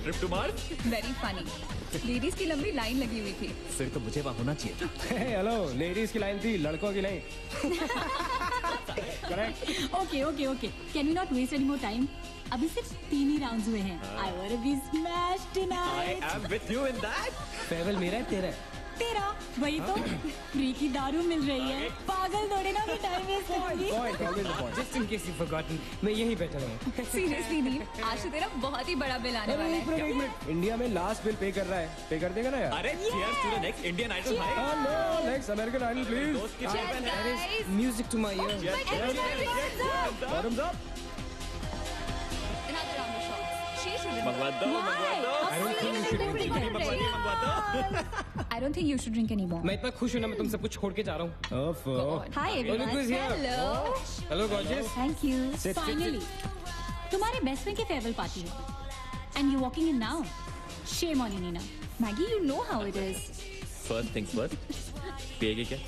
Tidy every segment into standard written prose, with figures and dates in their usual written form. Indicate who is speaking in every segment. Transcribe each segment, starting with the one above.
Speaker 1: trip to Mars?
Speaker 2: Very funny. Ladies की लंबी line लगी हुई थी.
Speaker 1: फिर तो मुझे वहाँ होना चाहिए था.
Speaker 3: हेलो, लेडीज की लाइन थी, लड़कों की नहीं. Correct.
Speaker 4: Okay. Can we not waste any more time? अभी सिर्फ 3 ही राउंड्स हुए हैं. I wanna be smashed tonight.
Speaker 1: I am with you in that.
Speaker 3: फेवल मेरा है तेरा है.
Speaker 4: तेरा वही तो फ्री की दारू मिल रही है. पागल थोड़े ना टाइम वेस्ट करूंगी.
Speaker 3: Just in case you've forgotten, मैं यहीं बैठा हूँ.
Speaker 2: सीरियसली नील, आज तो तेरा बहुत ही बड़ा बिल आने वाला है.
Speaker 3: एक मिनट, इंडिया में लास्ट बिल पे कर रहा है. पे कर देगा ना यार?
Speaker 1: अरे cheers to the next Indian Idol भाई.
Speaker 3: Hello, next American Idol please.
Speaker 1: दोस्त की champion है.
Speaker 3: Music to my ears. Bottoms up.
Speaker 2: Another round of shots. She should
Speaker 1: मंगवा दो.
Speaker 3: I don't think you should drink anymore.
Speaker 1: मंगवा दो.
Speaker 2: I don't think you should drink anymore.
Speaker 3: मैं इतना खुश हूँ ना, मैं तुम सब कुछ छोड़ के जा रहा हूँ.
Speaker 2: Hi everyone.
Speaker 3: Look who's here.
Speaker 2: Hello.
Speaker 3: Hello gorgeous.
Speaker 2: Thank you.
Speaker 4: Finally, तुम्हारे बेस्ट फ्रेंड की फेयरवेल पार्टी है. And you walking in now. Shame on you, Nina.
Speaker 2: Maggie, you know how it is.
Speaker 1: First things first. पिएगी क्या?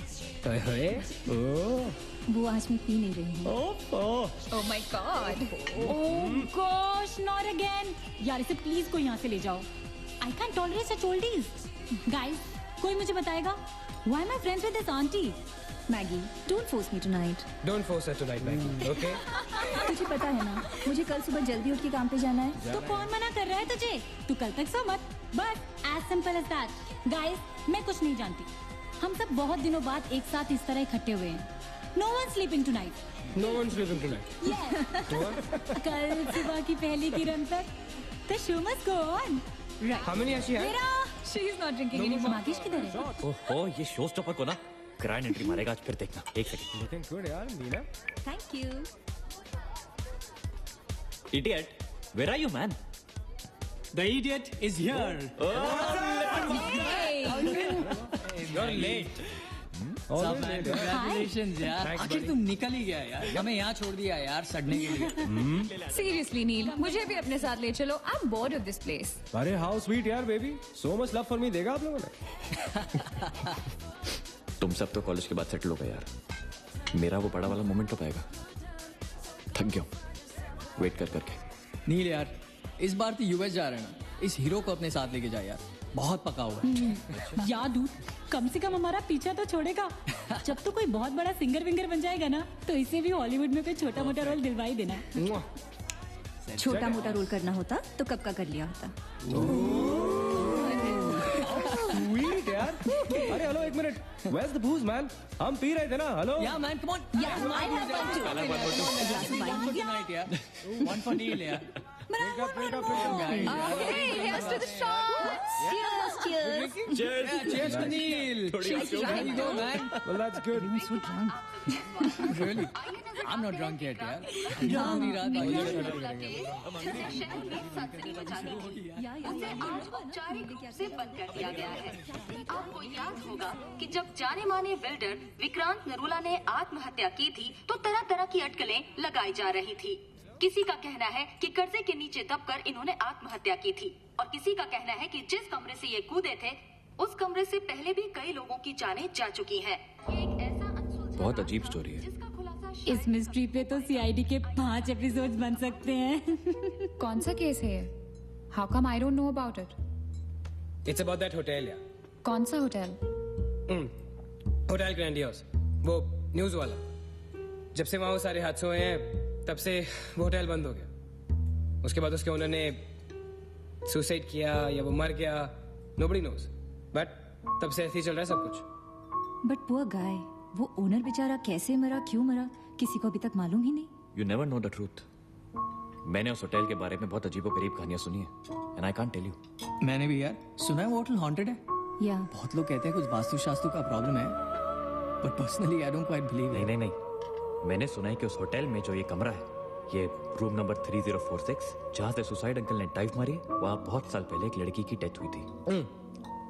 Speaker 2: वो आज मैं P नहीं रही हूँ. Oh my God.
Speaker 4: Oh gosh, not again. यार इसे प्लीज कोई यहाँ से ले जाओ. I can't tolerate such oldies. Guys, कोई मुझे बताएगा? Why am I friends with this auntie?
Speaker 2: Maggie, don't force me tonight.
Speaker 3: Don't force her tonight, Maggie. Okay?
Speaker 2: तुझे पता है ना, मुझे कल सुबह जल्दी उठ के काम पे जाना है.
Speaker 4: तो कौन मना कर रहा है तुझे? तू कल तक सो मत. But as simple as that. Guys, मैं कुछ नहीं जानती. हम सब बहुत दिनों बाद एक साथ इस तरह इकट्ठे हुए हैं. No one's sleeping tonight.
Speaker 3: No one's sleeping tonight.
Speaker 4: Yeah. कल सुबह की पहली किरण तक the show must go on. Right.
Speaker 3: How many has she had?
Speaker 4: मेरा
Speaker 2: She is not drinking anymore.
Speaker 4: मागिश किधर है?
Speaker 1: ओहो, ये शो स्टॉपर को ना ग्रैंड एंट्री मारेगा आज. फिर देखना. एक सेकंड.
Speaker 3: Looking good यार, Meena.
Speaker 2: Thank you.
Speaker 1: Idiot, where are you, man?
Speaker 5: The idiot is here.
Speaker 3: You're late.
Speaker 5: Congratulations यार. आखिर तुम निकल ही गया यार. हमें यहाँ छोड़ दिया यार सड़ने के लिए.
Speaker 2: Seriously नील, मुझे भी अपने साथ ले चलो. I'm bored of this place.
Speaker 3: अरे how sweet यार baby. So much love for me देगा आप लोगों ने.
Speaker 1: तुम सब तो कॉलेज के बाद सेटल हो गए यार. मेरा वो बड़ा वाला मोमेंट तो पाएगा. थक गया हूँ वेट कर करके.
Speaker 5: नील यार, इस बार तो यूएस जा रहे हैं ना. इस हीरो को अपने साथ लेके जा यार. बहुत पका हुआ है.
Speaker 4: यार दूध, कम से कम हमारा पीछा तो छोड़ेगा. जब तो कोई बहुत बड़ा सिंगर विंगर बन जाएगा ना, तो इसे भी हॉलीवुड में कोई छोटा मोटा रोल दिलवा ही देना.
Speaker 2: छोटा मोटा रोल करना होता तो कब का कर लिया होता.
Speaker 3: Sweet यार. अरे हेलो एक minute. Where's the booze man? हम पी रहे थे ना. Hello.
Speaker 5: Yeah man, come on.
Speaker 2: Yeah, I have one too.
Speaker 5: One for tonight यार. One for Neil यार.
Speaker 2: Okay, here's to the shots. Cheers.
Speaker 1: Cheers.
Speaker 5: Cheers to Neil. There you go man.
Speaker 3: Well that's good.
Speaker 5: Really? I'm not drunk yet यार.
Speaker 6: औपचारिक रूप से बंद कर दिया गया है. आपको याद होगा कि जब जाने माने बिल्डर विक्रांत नरूला ने आत्महत्या की थी, तो तरह तरह की अटकलें लगाई जा रही थी. किसी का कहना है कि कर्जे के नीचे दबकर इन्होंने आत्महत्या की थी, और किसी का कहना है कि जिस कमरे से ये कूदे थे, उस कमरे से पहले भी कई लोगों की जानें जा चुकी हैं. एक ऐसा अनसुलझा
Speaker 1: बहुत अजीब स्टोरी है.
Speaker 6: जिसका खुलासा
Speaker 4: इस मिस्ट्री पे तो सीआईडी के 5 एपिसोड्स बन सकते हैं.
Speaker 2: कौन सा केस है ये? How come I don't know about it?
Speaker 3: It's about that hotel यार.
Speaker 2: कौन सा होटल?
Speaker 3: Hotel grandiose. वो न्यूज वाला. जब से वहाँ वो सारे हादसे हुए हैं, तब से वो होटल बंद हो गया. उसके बाद उसके ओनर ने सुसाइड किया या वो मर गया. Nobody knows. But तब से ऐसे ही चल रहा है सब कुछ.
Speaker 2: But poor guy, वो ओनर बेचारा कैसे मरा, क्यों मरा, किसी को अभी तक मालूम ही नहीं.
Speaker 1: You never know the truth. मैंने उस होटल के बारे में बहुत अजीबोगरीब कहानियां सुनी है. And I can't tell you.
Speaker 5: मैंने भी यार सुना है वो होटल हॉन्टेड है.
Speaker 2: या
Speaker 5: बहुत लोग कहते हैं कुछ वास्तु का प्रॉब्लम है. But personally I don't quite believe it.
Speaker 1: नहीं. मैंने सुना है कि उस होटल में जो ये कमरा है, ये रूम नंबर 3046, जहाँ से सुसाइड अंकल ने डाइव मारी, वहाँ बहुत साल पहले एक लड़की की डेथ हुई थी.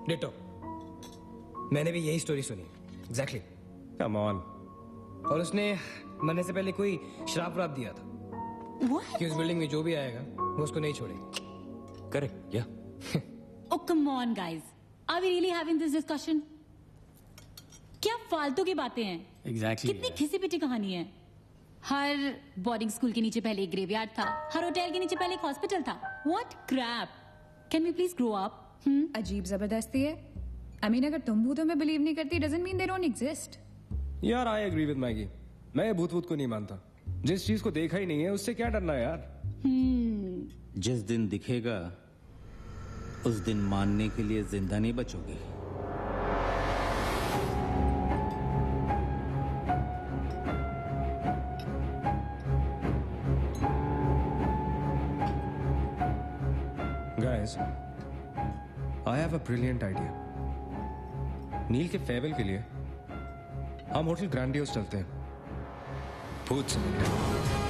Speaker 3: डिटो. मैंने भी यही स्टोरी सुनी. एग्जैक्टली. Come on. और उसने मरने से पहले कोई श्राप व्राप दिया था कि उस बिल्डिंग में जो भी आएगा वो उसको नहीं छोड़ेगी.
Speaker 1: करेक्ट. या
Speaker 4: Oh come on guys, are we really having this discussion? क्या फालतू की बातें हैं.
Speaker 5: Exactly.
Speaker 4: कितनी घिसी पिटी कहानी है. हर बोर्डिंग स्कूल के नीचे पहले एक ग्रेवयार्ड था, हर होटल के नीचे पहले एक हॉस्पिटल था. What crap. Can we please grow up?
Speaker 7: अजीब जबरदस्ती है। आई मीन अगर तुम भूतों में बिलीव नहीं करती doesn't mean they don't exist.
Speaker 3: यार आई एग्री विद मैगी, मैं ये भूत को नहीं मानता। जिस चीज को देखा ही नहीं है उससे क्या डरना है यार।
Speaker 8: जिस दिन दिखेगा उस दिन मानने के लिए जिंदा नहीं बचोगे।
Speaker 3: Guys, I have a brilliant idea. नील के फेयरवेल के लिए हम होटल ग्रैंडियोस चलते हैं, भूत से मिलते हैं।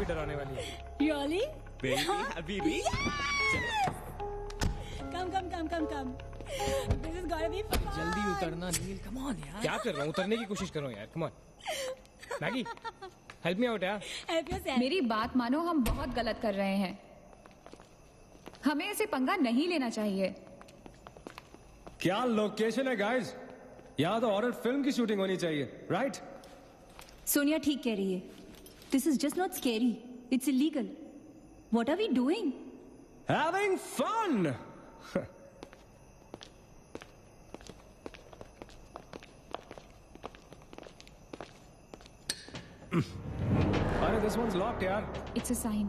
Speaker 3: डराने वाली है।
Speaker 4: Really?
Speaker 1: Baby, Habibi.
Speaker 4: Come. This is gonna be fun.
Speaker 5: जल्दी उतरना नील, कम ऑन यार।
Speaker 3: क्या कर रहा हूँ, उतरने की कोशिश कर रहा हूँ यार। Come on Maggi, help me out यार।
Speaker 4: Help yourself.
Speaker 7: मेरी बात मानो, हम बहुत गलत कर रहे हैं। हमें ऐसे पंगा नहीं लेना चाहिए।
Speaker 3: क्या लोकेशन है गाइस, यहाँ तो हॉरर फिल्म की शूटिंग होनी चाहिए, राइट?
Speaker 2: सोनिया ठीक कह रही है। This is just not scary. It's illegal. What are we doing?
Speaker 3: Having fun. अरे this one's locked यार।
Speaker 7: It's a sign.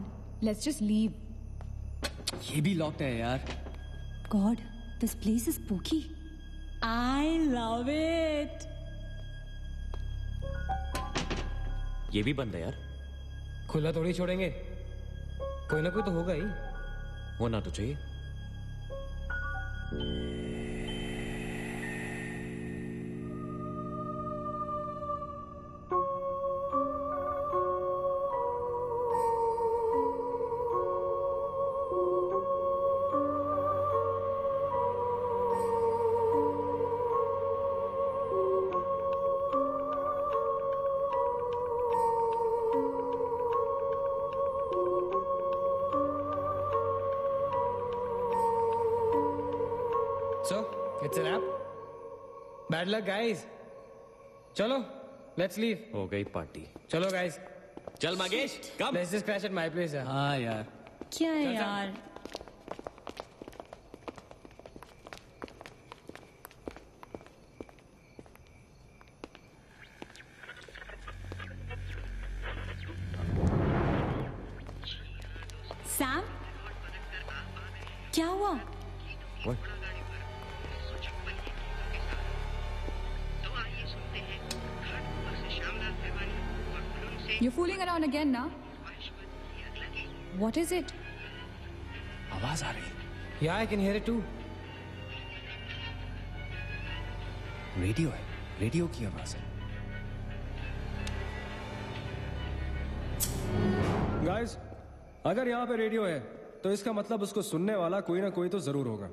Speaker 7: Let's just leave.
Speaker 5: ये भी लॉक्ड है यार।
Speaker 2: God, this place is spooky.
Speaker 4: I love it.
Speaker 1: ये भी बंद है यार।
Speaker 3: खुला थोड़ी छोड़ेंगे, कोई ना कोई तो होगा ही।
Speaker 1: होना तो चाहिए।
Speaker 3: So, it's a wrap. Bad luck, guys. चलो, let's leave.
Speaker 1: हो गई पार्टी।
Speaker 3: चलो guys,
Speaker 1: चल मगेश, कम।
Speaker 3: let's just crash at my place यार।
Speaker 5: हाँ यार।
Speaker 4: क्या है यार? सैम, क्या हुआ?
Speaker 1: What?
Speaker 7: You're fooling around again now. What is it?
Speaker 5: आवाज आ रही।
Speaker 3: Yeah, I can hear it too.
Speaker 5: Radio है, रेडियो की आवाज है।
Speaker 3: Guys, अगर यहाँ पे रेडियो है तो इसका मतलब उसको सुनने वाला कोई ना कोई तो जरूर होगा।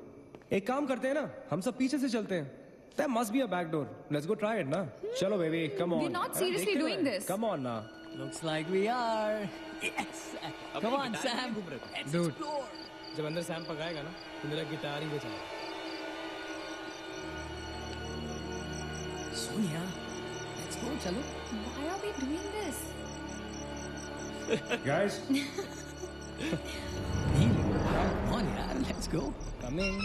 Speaker 3: एक काम करते हैं ना, हम सब पीछे से चलते हैं। There must be a back door. Let's go try it ना। चलो baby, come on.
Speaker 7: We're not seriously
Speaker 3: देखते
Speaker 7: doing
Speaker 3: हैं।
Speaker 7: this.
Speaker 3: Come on ना।
Speaker 5: Looks like we are. Yes. Come on, Sam. Let's
Speaker 3: Dude.
Speaker 5: explore.
Speaker 3: जब अंदर Sam पकाएगा ना तो मेरा गिटार ही बचाएगा।
Speaker 5: सोनिया, let's go, चलो।
Speaker 7: Why are we doing this?
Speaker 3: Guys,
Speaker 5: nil, come on यार, let's go.
Speaker 3: come in.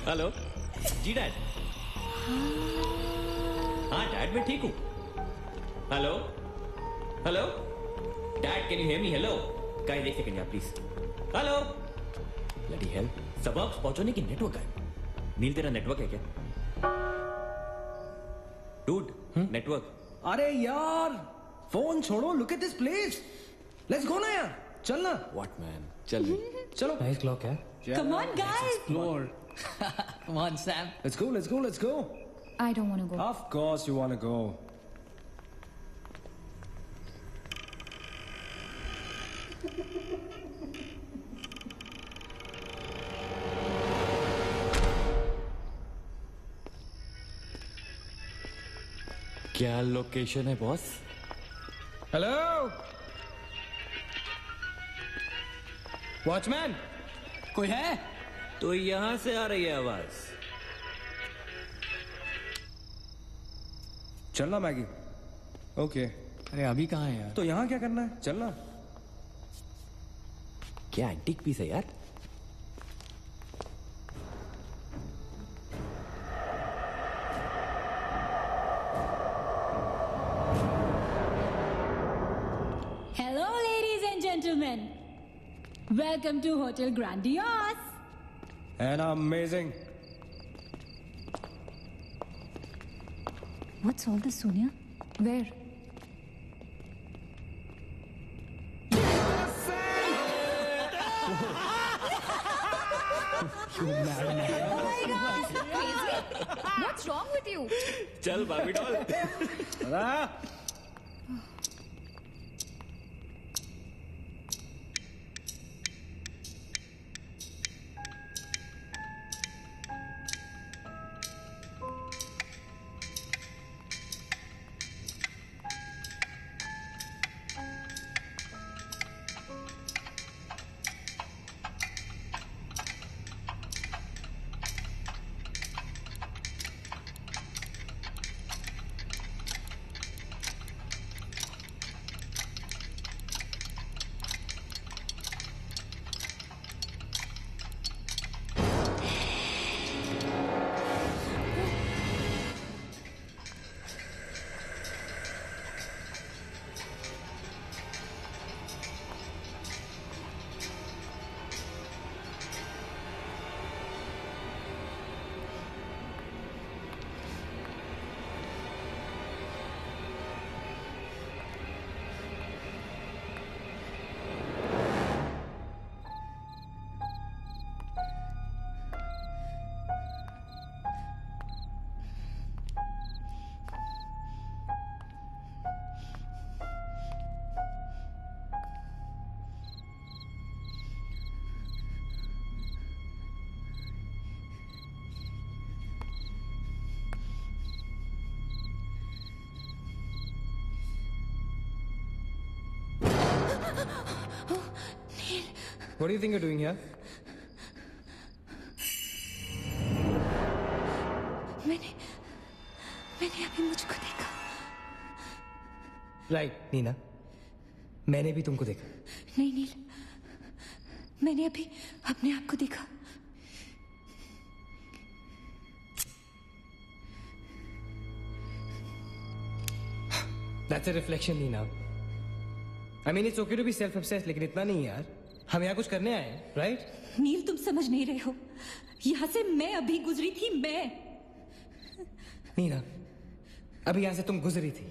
Speaker 1: Hello ji dad. हाँ डैड मैं ठीक हूँ। Hello hello dad can you hear me? Hello guys एक सेकंड यार प्लीज। हेलो ब्लडी हेल, सबब पहुंचने की नेटवर्क है। नील तेरा नेटवर्क है क्या? Dude network.
Speaker 3: अरे यार फोन छोड़ो, look at this place. Let's go ना यार, चलना।
Speaker 1: व्हाट मैन, चल
Speaker 3: चलो। Nice clock है।
Speaker 4: Come on, guys.
Speaker 5: Explore. Come on, Sam.
Speaker 3: Let's go, let's go, let's go.
Speaker 7: I don't want to go.
Speaker 3: Of course you want to go.
Speaker 1: क्या location है boss?
Speaker 3: Hello watchman,
Speaker 5: कोई है?
Speaker 1: तो यहां से आ रही है आवाज।
Speaker 9: चलना मैगी। ओके।
Speaker 5: अरे अभी कहाँ है यार?
Speaker 9: तो यहाँ क्या करना है? चलना।
Speaker 1: क्या एंटीक पीस है यार?
Speaker 4: Hello, ladies and gentlemen. Welcome to Hotel Grandiose.
Speaker 9: And amazing.
Speaker 2: What's all this, Sonia?
Speaker 7: Where? What's wrong with you?
Speaker 1: चल बाबी doll.
Speaker 3: What do you think you're doing here?
Speaker 2: मैंने अभी मुझको देखा।
Speaker 3: राइट नीना, मैंने भी तुमको देखा।
Speaker 2: नहीं नील, मैंने अभी अपने आप को देखा।
Speaker 3: That's a reflection, Neena. I mean, it's okay to be self-obsessed, लेकिन इतना नहीं यार। हम यहाँ कुछ करने आए हैं, राइट?
Speaker 2: नील, तुम समझ नहीं रहे हो। यहाँ से मैं अभी गुजरी थी, मैं।
Speaker 3: नीना, अभी यहाँ से तुम गुजरी थी,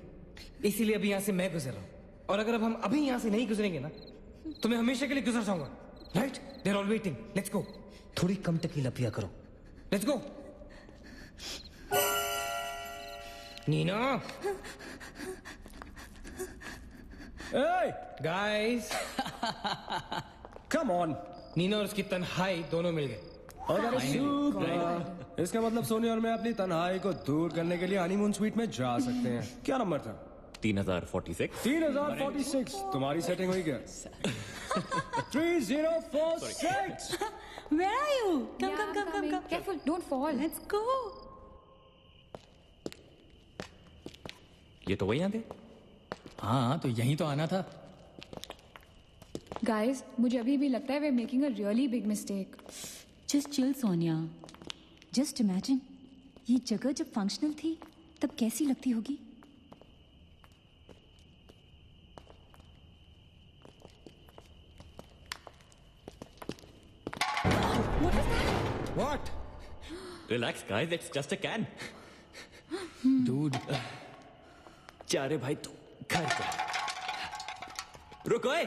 Speaker 3: इसीलिए अभी यहाँ से मैं गुजर रहा हूँ। और अगर अब हम अभी यहाँ से नहीं गुजरेंगे ना, तो मैं हमेशा के लिए गुजर जाऊंगा, right? They're all waiting. Let's go. थोड़ी कम टकीला पिया करो। Let's go. Neena.
Speaker 9: Hey,
Speaker 3: guys.
Speaker 9: Come on.
Speaker 3: Neena और उसकी तन्हाई दोनों मिल गए।
Speaker 9: इसका मतलब सोनिया और मैं अपनी तन्हाई को दूर करने के लिए हनीमून स्वीट में जा सकते हैं। क्या नंबर था?
Speaker 1: 3046।
Speaker 9: 3046। तुम्हारी सेटिंग हुई क्या? 3046।
Speaker 4: Where are you? Come,
Speaker 7: Yeah, I'm coming. Careful, don't fall.
Speaker 4: Let's go.
Speaker 1: ये तो वही आते।
Speaker 5: हाँ, तो यहीं तो आना था।
Speaker 7: Guys, मुझे अभी भी लगता है we're making a really big mistake.
Speaker 2: Just chill, Sonia. Just imagine, ये जगह जब फंक्शनल थी, तब कैसी लगती होगी?
Speaker 9: What?
Speaker 1: Relax, guys. It's just a can.
Speaker 5: Dude.
Speaker 1: जा रे भाई तू घर जा। रुको ए।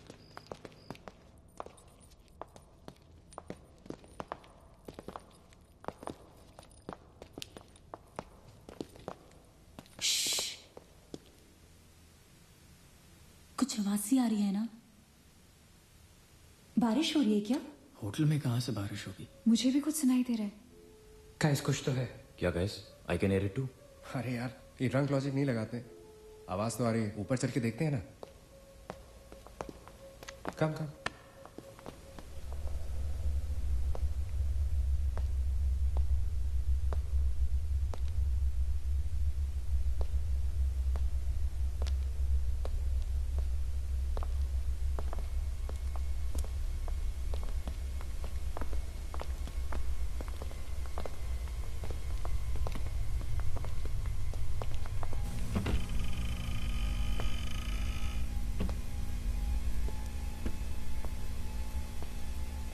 Speaker 2: कुछ आवाज सी आ रही है ना? बारिश हो रही है क्या?
Speaker 5: होटल में कहाँ से बारिश होगी?
Speaker 7: मुझे भी कुछ सुनाई दे रहा है।
Speaker 3: गाइस कुछ तो है।
Speaker 1: क्या guys? I can hear it too.
Speaker 9: अरे यार, ये ड्रंक लॉजिक नहीं लगाते, आवाज तो आ रही है, ऊपर चल के देखते हैं ना। कम कम।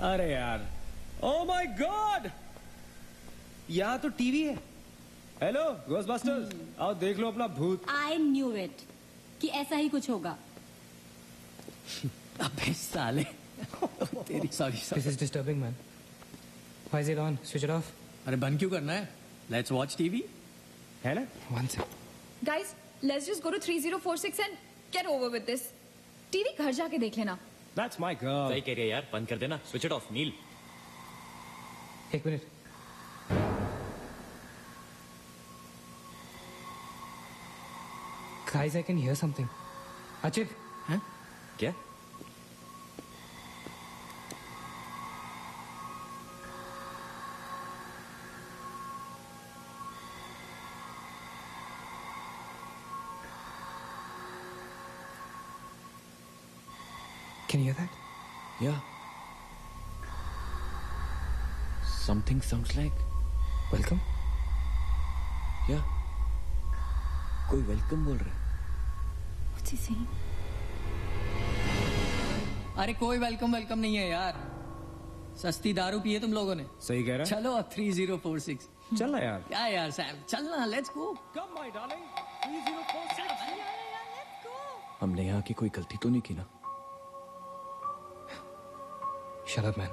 Speaker 9: अरे यार, ओ माय गॉड, यहाँ तो टीवी है। हेलो घोस्टबस्टर्स, आओ देख लो अपना भूत।
Speaker 4: आई न्यू इट कि ऐसा ही कुछ होगा।
Speaker 5: अबे साले तेरी sorry
Speaker 3: this is disturbing man. Why is it on? Switch it of.
Speaker 5: अरे बंद क्यों करना है? लेट्स वॉच टीवी,
Speaker 9: है ना?
Speaker 3: One second.
Speaker 7: Guys let's just go to 3046 and get over with this. TV घर जाके देख लेना।
Speaker 9: That's my girl.
Speaker 1: सही कह रही है यार, बंद कर देना, स्विच इट ऑफ। नील
Speaker 3: एक मिनट। Guys I can hear something. Achit
Speaker 5: हैं?
Speaker 1: क्या?
Speaker 3: Can you hear that?
Speaker 1: Yeah. Something sounds like.
Speaker 3: Welcome.
Speaker 1: Yeah. कोई वेलकम बोल रहा है।
Speaker 2: What's he saying?
Speaker 5: अरे कोई वेलकम नहीं है यार, सस्ती दारू पी है तुम लोगों ने।
Speaker 9: सही कह रहा है।
Speaker 5: चलो अब 3046।
Speaker 9: चल ना यार।
Speaker 5: क्या यार सैम, चलना, let's go.
Speaker 9: Come my darling, 3046।
Speaker 1: हमने यहाँ की कोई गलती तो नहीं की ना?
Speaker 3: शट अप मैन,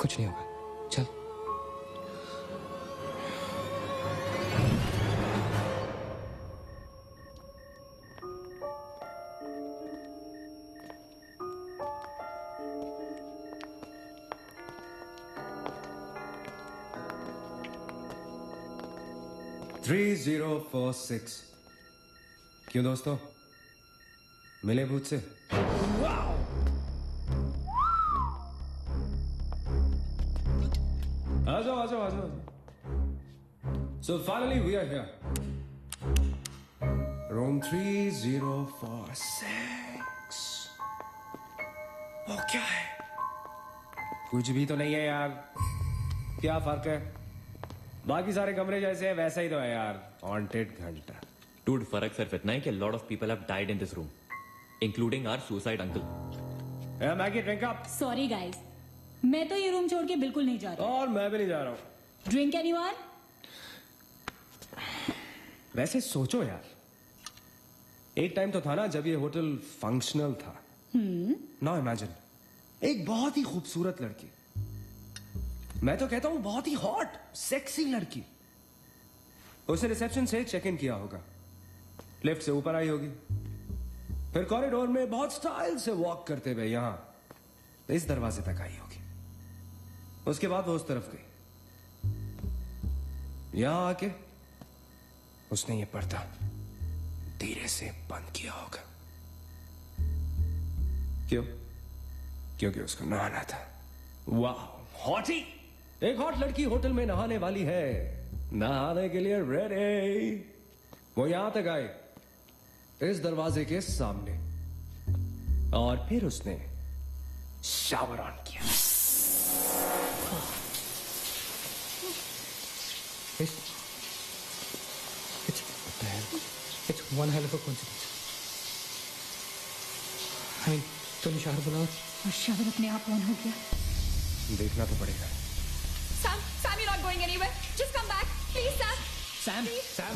Speaker 3: कुछ नहीं होगा, चल।
Speaker 9: थ्री 3046। क्यों दोस्तों, मिले भूत से? आ जाओ। So finally we are here. Room 3046. वो क्या है? कुछ भी तो नहीं है यार। क्या फर्क है? बाकी सारे कमरे जैसे हैं वैसा ही तो है यार। हॉन्टेड घंटा।
Speaker 1: Dude, फर्क सिर्फ इतना है कि a lot of people have died in this room, including our suicide uncle.
Speaker 9: Maggi drink up.
Speaker 4: Sorry guys, मैं तो ये रूम छोड़ के बिल्कुल नहीं जा रही।
Speaker 9: और मैं भी नहीं जा रहा हूँ।
Speaker 4: Drink anyone?
Speaker 9: वैसे सोचो यार, एक टाइम तो था ना जब ये होटल फंक्शनल था। नाउ इमेजिन, एक बहुत ही खूबसूरत लड़की, मैं तो कहता हूं बहुत ही हॉट सेक्सी लड़की, उसे रिसेप्शन से चेक इन किया होगा, लिफ्ट से ऊपर आई होगी, फिर कॉरिडोर में बहुत स्टाइल से वॉक करते हुए यहां इस दरवाजे तक आई होगी। उसके बाद वो उस तरफ गई, यहां आके उसने ये पर्दा धीरे से बंद किया होगा। क्यों? क्योंकि उसको नहाना था। वाह, हॉटी! एक हॉट लड़की होटल में नहाने वाली है, नहाने के लिए रेडी। वो यहां तक आए, इस दरवाजे के सामने, और फिर उसने शावर ऑन किया।
Speaker 3: It's one hell of a coincidence. I mean, तुम शावर बुलाओ।
Speaker 2: और शावर अपने आप ऑन हो गया।
Speaker 9: देखना तो पड़ेगा।
Speaker 7: Sam, you're not going anywhere. Just come back, please, Sam.
Speaker 5: Sam,
Speaker 7: Please.
Speaker 5: Sam.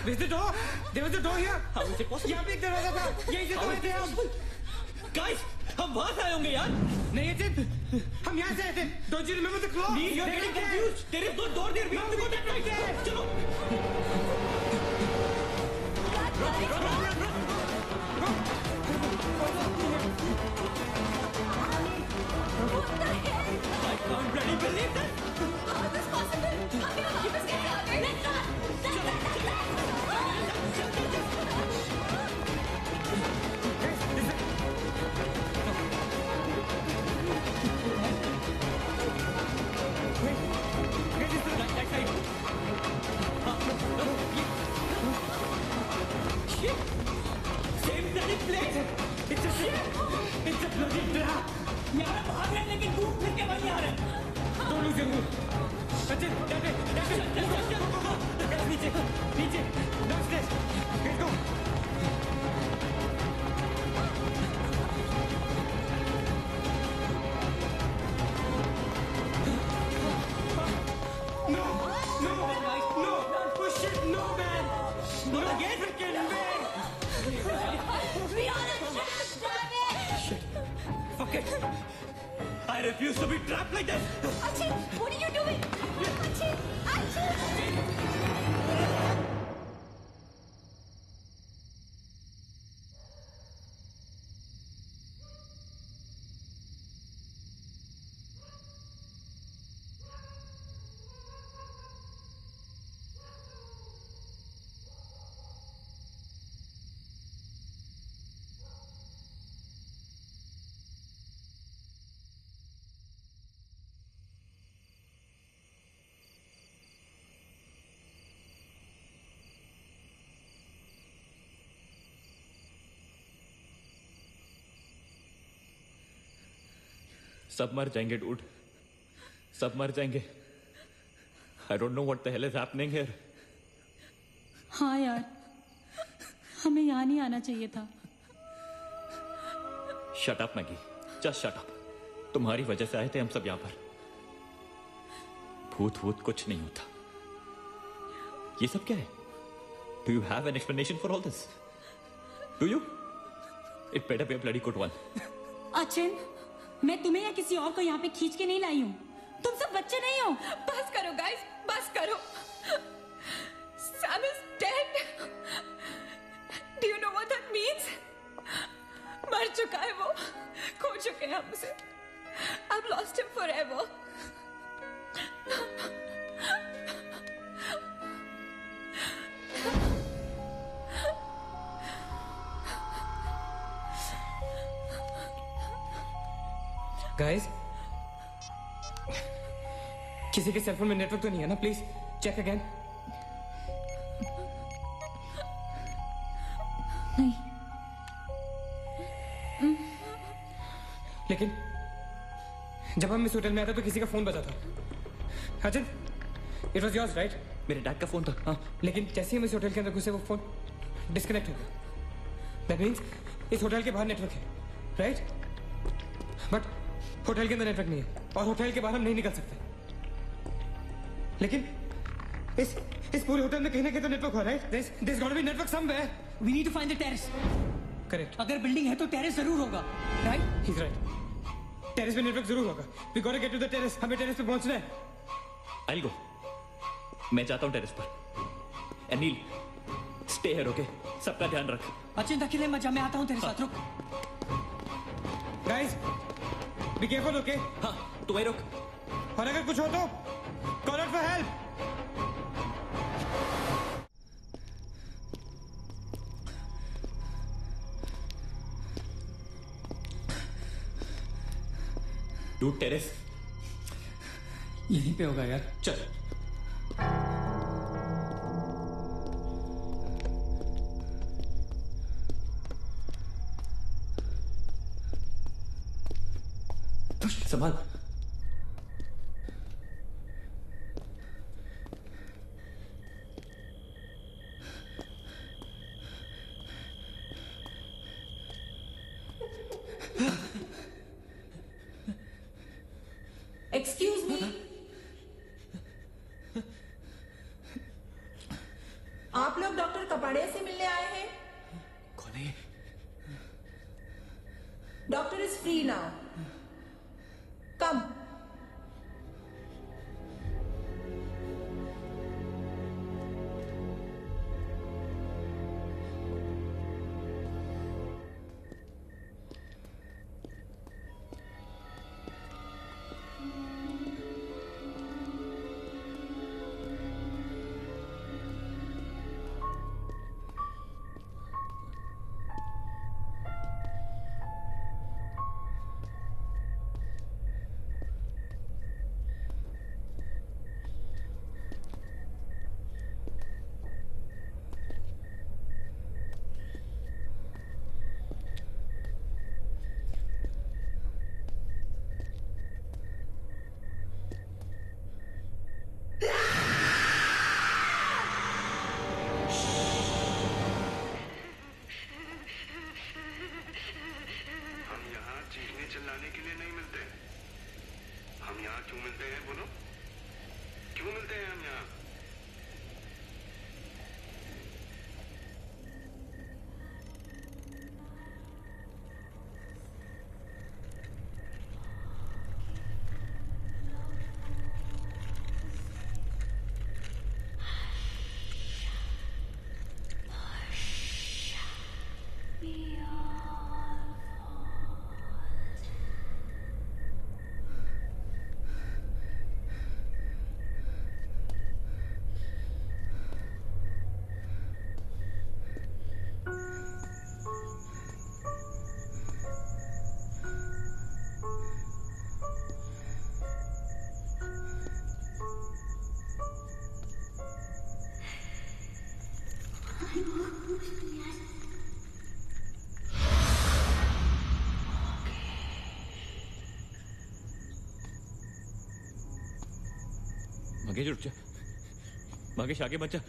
Speaker 3: Where's the door? There was a door here.
Speaker 1: How is it possible?
Speaker 3: यहाँ पे एक दरवाजा था, यहीं से तो आए थे हम।
Speaker 1: Guys, हम वहां से आए होंगे यार।
Speaker 3: नहीं अचित, हम यहाँ से आए थे। Don't you remember the claw?
Speaker 1: You're getting confused. There is no door there. We have to go that way. चलो। I can't bloody believe that.
Speaker 4: How is this possible? हम यहाँ वापस कैसे आ गए? Let's run!
Speaker 1: Same bloody place. It's a shit. It's a bloody trap. यार भाग रहे हैं लेकिन घूम फिर के वहीं आ रहे हैं।
Speaker 3: Don't lose your move. Sachin, that way. नीचे. Downstairs. Let's go. No. Oh shit, no man.
Speaker 1: Not again.
Speaker 3: Freaking man.
Speaker 4: We are a trap, damn it!
Speaker 1: Fuck it. I refuse to be trapped like this.
Speaker 4: Achin, what are you doing? Achin!
Speaker 1: सब मर जाएंगे dude, सब मर जाएंगे। I don't know what the hell is happening here.
Speaker 4: हाँ यार, हमें यहाँ नहीं आना चाहिए था।
Speaker 1: Shut up Maggi, just shut up. तुम्हारी वजह से आए थे हम सब यहाँ पर। भूत कुछ नहीं होता। ये सब क्या है? Do you have an explanation for all this? Do you? It better be a bloody good one.
Speaker 4: Achin, मैं तुम्हें या किसी और को यहाँ पे खींच के नहीं लाई हूँ। तुम सब बच्चे नहीं हो।
Speaker 7: बस करो गाइस, बस करो। Sam is dead. Do you know what that means? मर चुका है वो, खो चुके हैं हम उसे। I've lost him forever.
Speaker 3: Guys, किसी के सेलफोन में नेटवर्क तो नहीं है ना? Please check again.
Speaker 4: नहीं।
Speaker 3: लेकिन जब हम इस होटल में आए थे तो किसी का फोन बजा था। Achin, it was yours right?
Speaker 1: मेरे डैड का फोन था। हाँ,
Speaker 3: लेकिन जैसे ही हम इस होटल के अंदर घुसे वो फोन डिस्कनेक्ट हो गया। दैट मीन्स इस होटल के बाहर नेटवर्क है, राइट? बट होटल के अंदर नेटवर्क नहीं है और होटल के बाहर हम नहीं निकल सकते। लेकिन इस पूरे होटल में कहीं ना कहीं तो नेटवर्क हो रहा है। There's got to be network somewhere.
Speaker 5: We need to find the terrace.
Speaker 3: Correct.
Speaker 5: अगर बिल्डिंग है तो टेरेस जरूर होगा, राइट?
Speaker 3: He's right. टेरेस पे नेटवर्क जरूर होगा। We gotta get to the terrace. हमें टेरेस पे पहुंचना है।
Speaker 1: I'll go. मैं जाता हूँ टेरेस पर। Anil, stay here, okay? सबका ध्यान रख।
Speaker 5: अचिंत अकेले मत जा, मैं आता हूँ तेरे साथ, रुक।
Speaker 3: Guys, be careful, okay?
Speaker 1: हाँ, तू वहीं रुक।
Speaker 3: और अगर कुछ हो तो call out for help.
Speaker 1: Dude, terrace
Speaker 5: यहीं पे होगा यार।
Speaker 1: चल। संभाल।
Speaker 6: एक्सक्यूज मी, आप लोग doctor
Speaker 7: Doctor is free now. Come.
Speaker 10: चिल्लाने के लिए नहीं मिलते। हम यहाँ क्यों मिलते हैं बोलो? क्यों मिलते हैं हम यहाँ?
Speaker 1: मंगेश रुक जा, मंगेश आगे मत जा।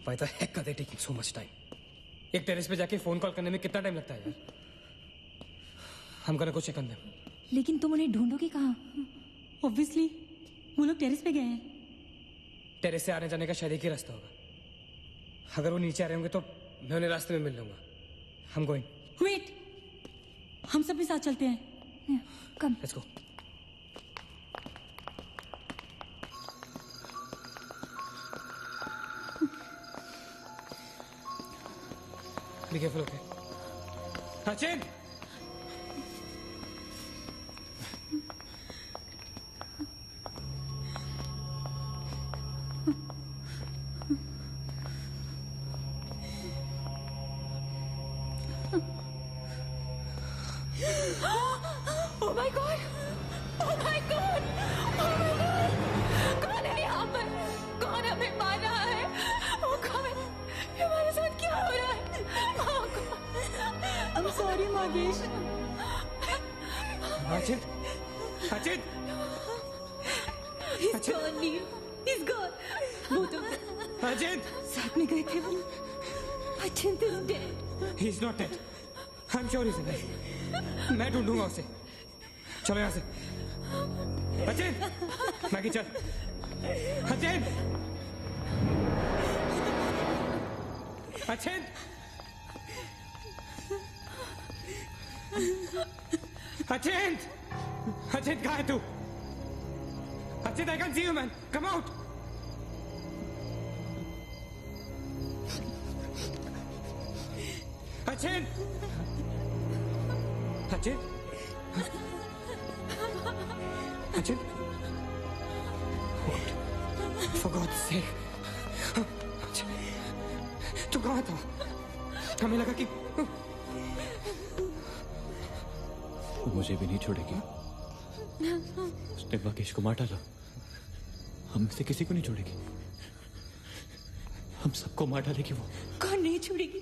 Speaker 3: Why the heck are they taking so much time? एक टेरेस पे जाके फोन कॉल करने में कितना टाइम लगता है यार? हम गonna go check on them.
Speaker 2: लेकिन तुम उन्हें ढूंढोगे कहाँ?
Speaker 4: ऑब्वियसली वो लोग टेरेस पे गए हैं।
Speaker 3: टेरेस से आने जाने का शायद एक ही रास्ता होगा। अगर वो नीचे आ रहे होंगे तो मैं उन्हें रास्ते में मिल लूंगा। हम गोइंग।
Speaker 4: वेट, हम सब भी साथ चलते हैं।
Speaker 2: Come.
Speaker 3: Let's go. Be careful, okay? Sachin!
Speaker 7: My God, oh my God, oh my God, कौन है यहाँ पर? कौन हमें मार रहा है? ओह गॉड, ये हमारे साथ क्या हो रहा है? ओह God,
Speaker 2: I'm sorry, Magesh.
Speaker 3: Achit, Achit,
Speaker 2: He's gone, Neil. He's gone. Both of them.
Speaker 3: अचित,
Speaker 2: साथ में गए थे वो. Achint is dead.
Speaker 3: he's not dead. I'm sure he's alive. मैं ढूंढूंगा उसे. चलो यहाँ से. अचित, मैगी चल. अचित, अचित, अचित, अचित कहाँ है तू? अचित, I can see you, man. Come out. Achit, Achit, Achit. For God's sake. तू कहाँ था? हमें लगा कि
Speaker 1: वो मुझे भी नहीं छोड़ेगी. उसने महेश को मार डाला. हम में से किसी को नहीं छोड़ेगी. हम सबको मार डालेगी वो.
Speaker 2: कौन नहीं छोड़ेगी?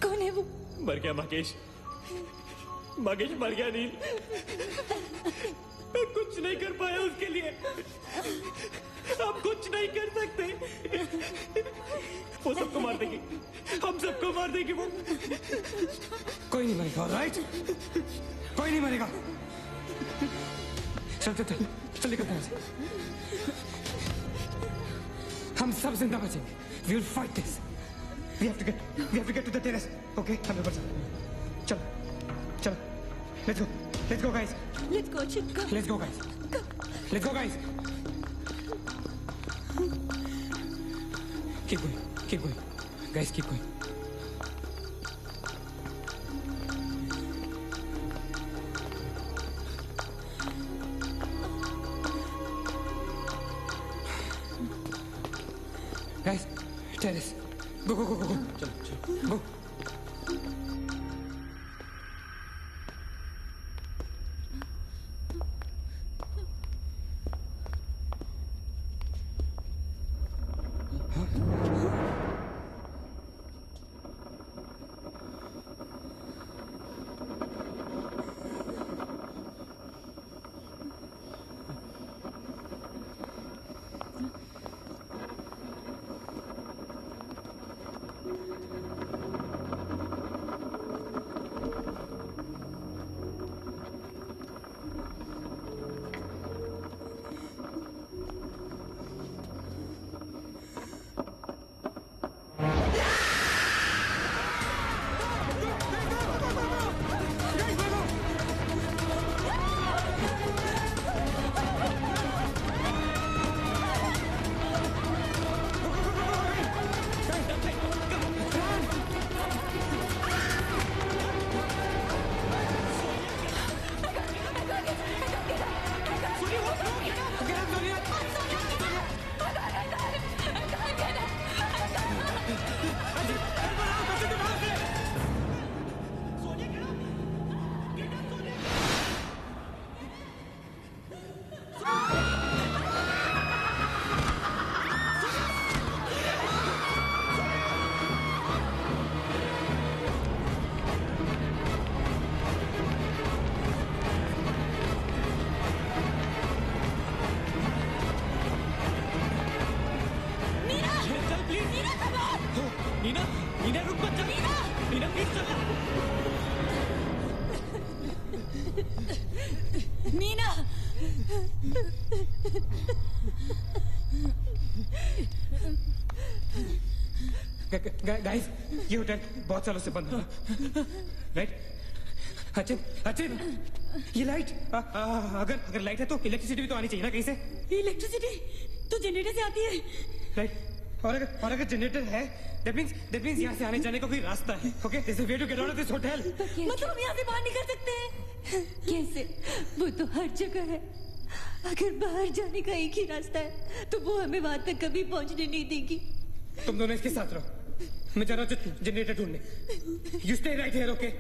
Speaker 2: कौन है वो?
Speaker 1: मर गया महेश. महेश मर गया नील. मैं कुछ नहीं कर पाया उसके लिए. हम कुछ नहीं कर सकते. वो सबको मार देगी. हम सबको मार देगी वो.
Speaker 3: कोई नहीं मरेगा, राइट? कोई नहीं मरेगा. चल चल चल चल निकलते हैं. हम सब जिंदा बचेंगे. We will fight this. We have to get to the terrace. Okay? हम ऊपर चल. चल. Let's go guys.
Speaker 2: Let's go, Chip. Go.
Speaker 3: Let's go guys. Let's go guys. Keep going. Guys, keep going. Guys, terrace. Go. Chalo. Go.
Speaker 1: Neena रुक मत. Neena please चल.
Speaker 2: Neena.
Speaker 3: Guys, ये hotel बहुत सालों से बंद है, राइट? अचित, ये लाइट, अगर लाइट है तो इलेक्ट्रिसिटी भी तो आनी चाहिए ना कहीं से.
Speaker 2: इलेक्ट्रिसिटी तो जनरेटर से आती है,
Speaker 3: राइट? और अगर जनरेटर है, that means यहाँ से आने जाने का कोई रास्ता है. Okay, there's a way to get out of this hotel.
Speaker 2: मतलब हम यहाँ से बाहर निकल सकते हैं? कैसे? वो तो हर जगह है. अगर बाहर जाने का एक ही रास्ता है तो वो हमें वहां तक कभी पहुंचने नहीं देगी.
Speaker 3: तुम दोनों इसके साथ रहो. मैं जा रहा हूँ जनरेटर ढूंढने. You stay right here, okay?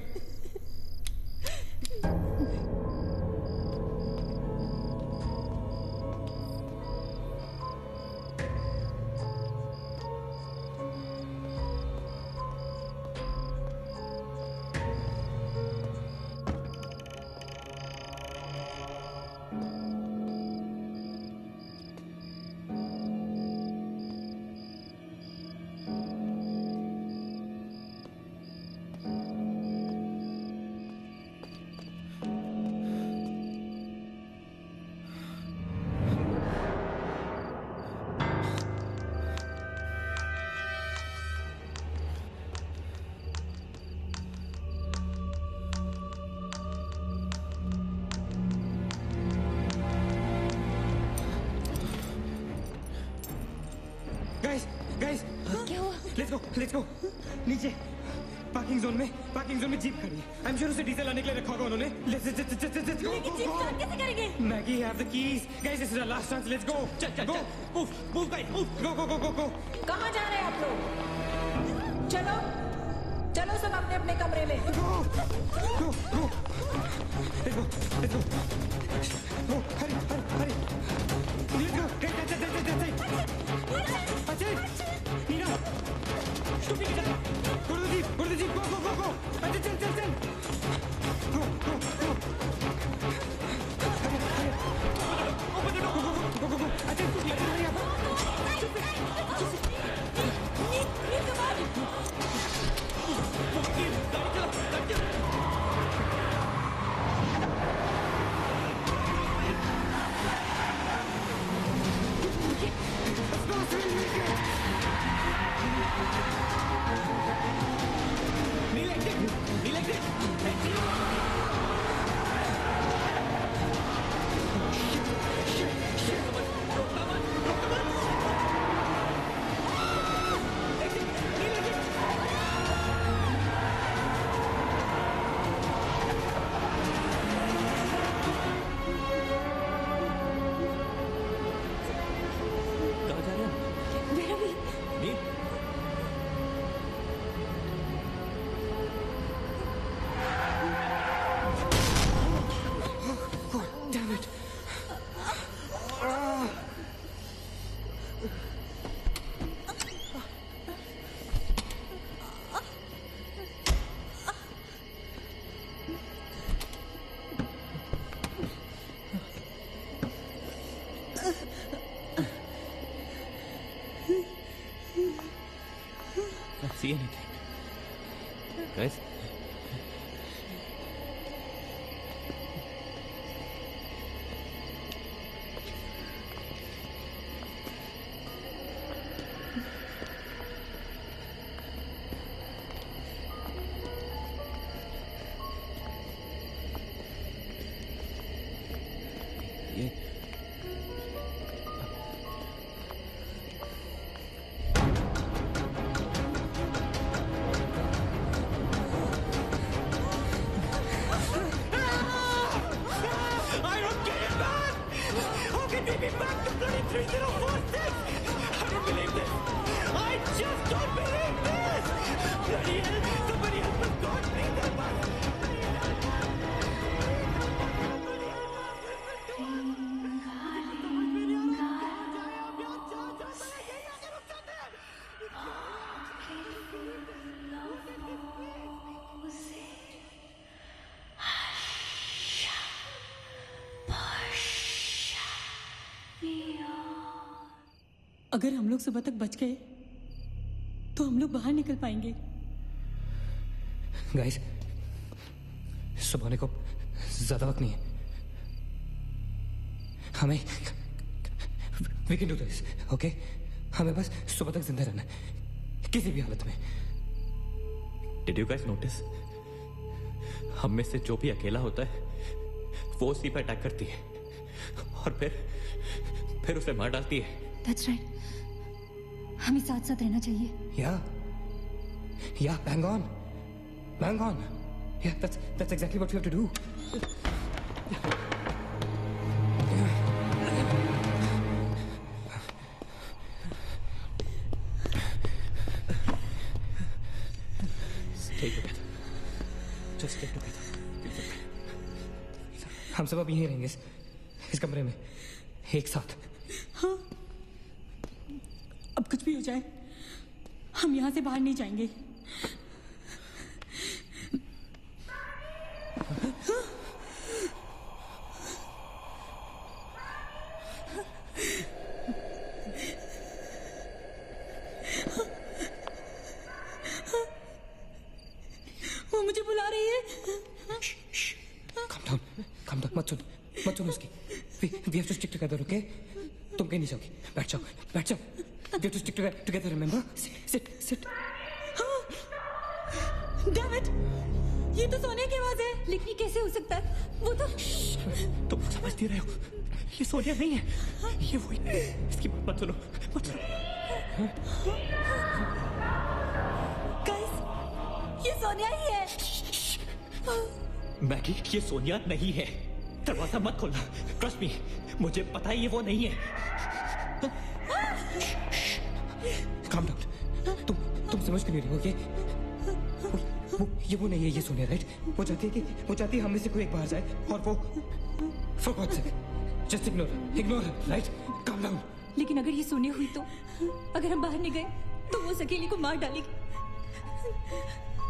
Speaker 3: Guys
Speaker 2: क्या हुआ?
Speaker 3: लेट्स गो नीचे पार्किंग जोन में जीप खड़ी है। आई एम श्योर उसे डीजल लाने के लिए रखा होगा उन्होंने। Let's go.
Speaker 2: लेकिन जीप स्टार्ट कैसे करेंगे?
Speaker 3: Maggie have the keys. Guys this is our last chance. Let's go. चल मूव गाइस मूव। गो।
Speaker 7: कहाँ जा रहे हैं आप लोग? चलो सब अपने अपने कमरे में।
Speaker 3: Go. Let's go. Go. Hurry. Let's go. That's it. Nina. Stupid. Go to the jeep. Go. Chal. Go. Hurry. Open the door. Go. Hurry up.
Speaker 1: See anything? Guys?
Speaker 2: अगर हम लोग सुबह तक बच गए तो हम लोग बाहर निकल पाएंगे।
Speaker 3: गाइस सुबह होने को ज्यादा वक्त नहीं है। हमें we can do this, okay? हमें बस सुबह तक जिंदा रहना है किसी भी हालत में।
Speaker 1: Did you guys notice? हम में से जो भी अकेला होता है वो उसी पर अटैक करती है और फिर उसे मार डालती है।
Speaker 2: That's right. हमें साथ साथ रहना चाहिए।
Speaker 3: Yeah, bang on. Yeah, that's exactly what we have to do.
Speaker 1: Stay together. Just stay together.
Speaker 3: हम सब अब यहीं रहेंगे इस कमरे में एक साथ।
Speaker 2: हाँ, अब कुछ भी हो जाए हम यहाँ से बाहर नहीं जाएंगे। वो मुझे बुला रही है।
Speaker 3: Calm down. मत सुन उसकी। We have to stick together, okay? तुम कहीं नहीं जाओगी। बैठ जाओ। We have to stick together, remember? Sit.
Speaker 2: David, ये तो सोनिया की आवाज है। लेकिन ये कैसे हो सकता है? वो तो
Speaker 1: तुम समझती रहे हो, ये सोनिया नहीं है, ये वही। इसकी बात मत सुनो।
Speaker 2: गाइस, ये सोनिया ही है।
Speaker 1: मैगी, ये सोनिया नहीं है। दरवाजा मत खोलना। ट्रस्ट मी, मुझे पता है ये वो नहीं है।
Speaker 3: Calm down. तुम समझ क्यों नहीं रही हो? ये वो नहीं है, ये सोनिया, राइट? वो चाहती है हम में से कोई एक बाहर जाए और वो for God's sake, just ignore her, right? Calm down.
Speaker 2: लेकिन अगर ये सोनिया हुई तो अगर हम बाहर नहीं गए तो वो उस अकेली को मार डालेगी।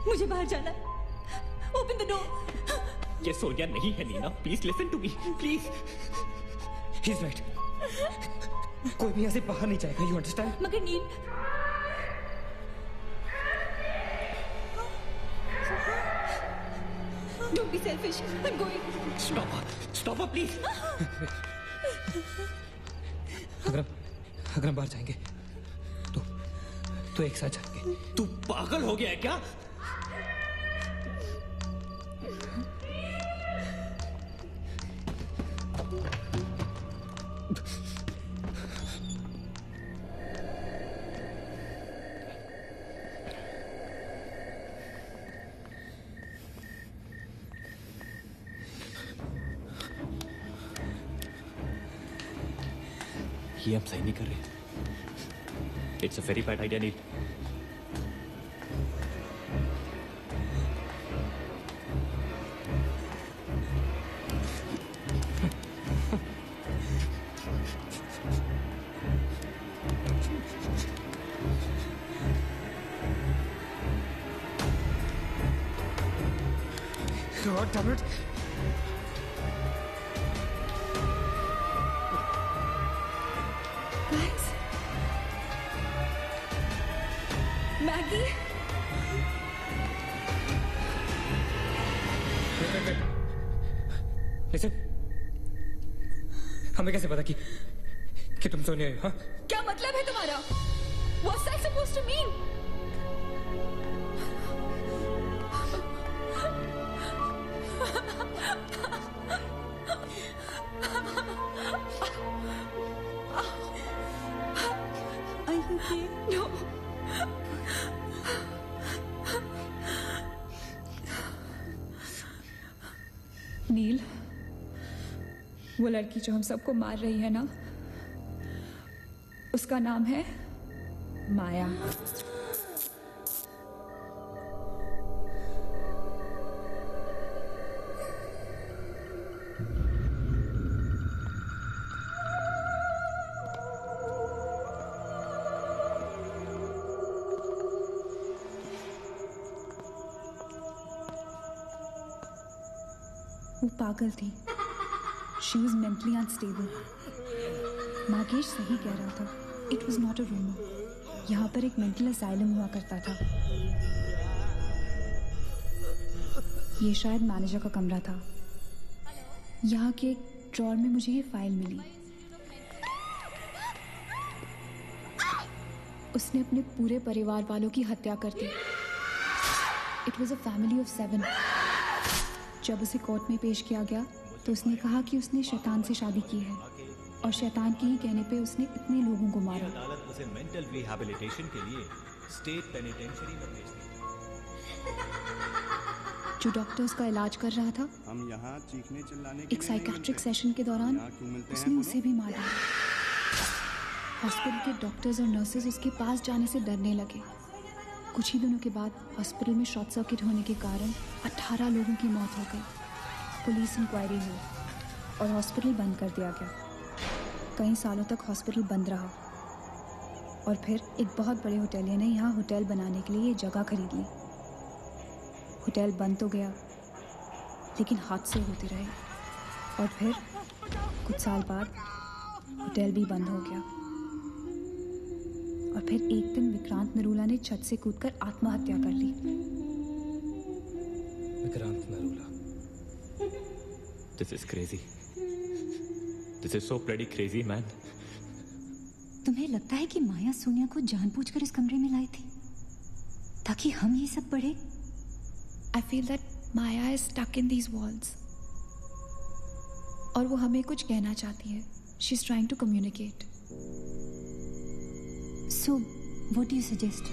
Speaker 2: मुझे बाहर जाना है। Open the door.
Speaker 1: ये सोनिया नहीं है Nina, please listen to me, please.
Speaker 3: He's right. कोई भी यहाँ से बाहर नहीं जाएगा, you understand?
Speaker 2: मगर नील, don't be selfish. I'm going.
Speaker 1: Stop her, please.
Speaker 3: अगर हम बाहर जाएंगे तो एक साथ जाएंगे।
Speaker 1: तू पागल हो गया है क्या? ये हम सही नहीं कर रहे। It's a very bad idea Neil.
Speaker 3: God damn it.
Speaker 2: Guys, Maggie.
Speaker 3: Listen, हमें कैसे पता कि तुम सोने आए हो? हाँ?
Speaker 7: क्या मतलब है तुम्हारा? What's that supposed to mean?
Speaker 2: Are you okay?
Speaker 7: No.
Speaker 11: नील, वो लड़की जो हम सबको मार रही है ना, उसका नाम है माया। वो पागल थी। She was mentally unstable. Nagesh सही कह रहा था। It was not a rumour. यहाँ पर एक मेंटल असाइलम हुआ करता था। ये शायद मैनेजर का कमरा था। यहाँ के एक ड्रॉर में मुझे ये फाइल मिली। उसने अपने पूरे परिवार वालों की हत्या कर दी। It was a family of 7। जब उसे कोर्ट में पेश किया गया तो उसने कहा कि उसने शैतान से शादी की है और शैतान के ही कहने पे उसने इतने लोगों को मारा।
Speaker 12: अदालत उसे मेंटल रिहैबिलिटेशन के लिए स्टेट पेनिटेंशियरी में भेज दी।
Speaker 11: जो डॉक्टर उसका इलाज कर रहा था,
Speaker 10: हम यहाँ चीखने चिल्लाने
Speaker 11: एक साइकेट्रिक सेशन के दौरान उसने उसे भी मार डाला। हॉस्पिटल के डॉक्टर्स और नर्सेज उसके पास जाने से डरने लगे। कुछ ही दिनों के बाद हॉस्पिटल में शॉर्ट सर्किट होने के कारण 18 लोगों की मौत हो गई। पुलिस इंक्वायरी हुई और हॉस्पिटल बंद कर दिया गया। कई सालों तक हॉस्पिटल बंद रहा और फिर एक बहुत बड़े होटलिये ने यहाँ होटल बनाने के लिए ये जगह खरीद ली। होटल बंद तो गया लेकिन हादसे होते रहे और फिर कुछ साल बाद होटल भी बंद हो गया। और फिर एक दिन विक्रांत नरूला ने छत से कूदकर आत्महत्या कर ली।
Speaker 3: Vikrant Narula.
Speaker 1: This is crazy. This is so bloody crazy, man.
Speaker 2: तुम्हें लगता है कि माया सोनिया को जानबूझकर इस कमरे में लाई थी ताकि हम ये सब पढ़े?
Speaker 11: I feel that Maya is stuck in these walls. और वो हमें कुछ कहना चाहती है। She's trying to communicate.
Speaker 2: So
Speaker 4: What do you suggest?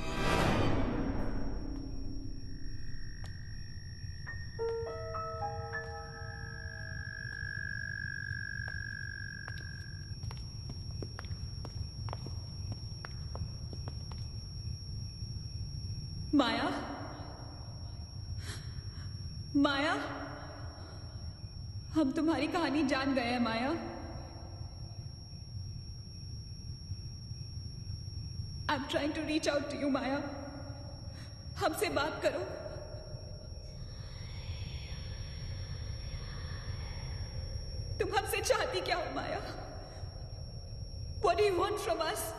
Speaker 7: माया, माया, हम तुम्हारी कहानी जान गए हैं माया। I'm trying to reach out to you, माया। हमसे बात करो। तुम हमसे चाहती क्या हो माया? What do you want from us?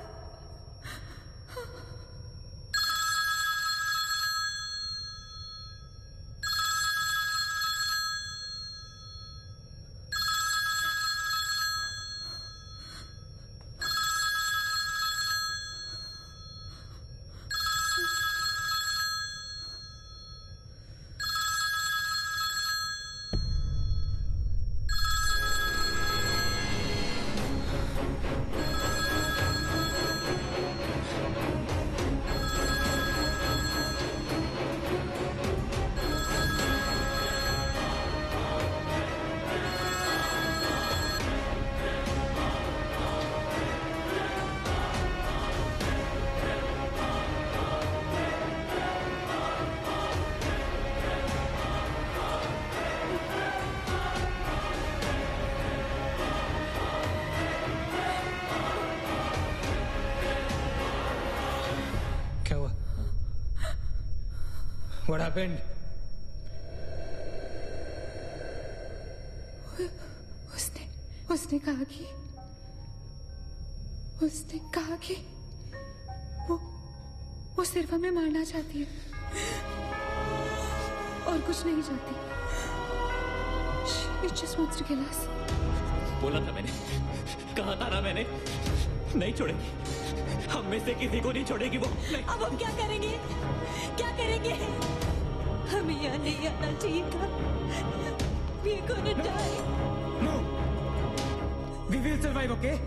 Speaker 3: What happened?
Speaker 7: उसने कहा कि वो सिर्फ हमें मारना चाहती है और कुछ नहीं चाहती। She just wants to kill us.
Speaker 1: बोला था मैंने, कहा था ना मैंने, नहीं छोड़ेगी, हम में से किसी को नहीं छोड़ेगी वो।
Speaker 2: अब हम क्या करेंगे? क्या करेंगे? हमें यहाँ नहीं आना चाहिए था। We're gonna die.
Speaker 3: No. We will survive, okay?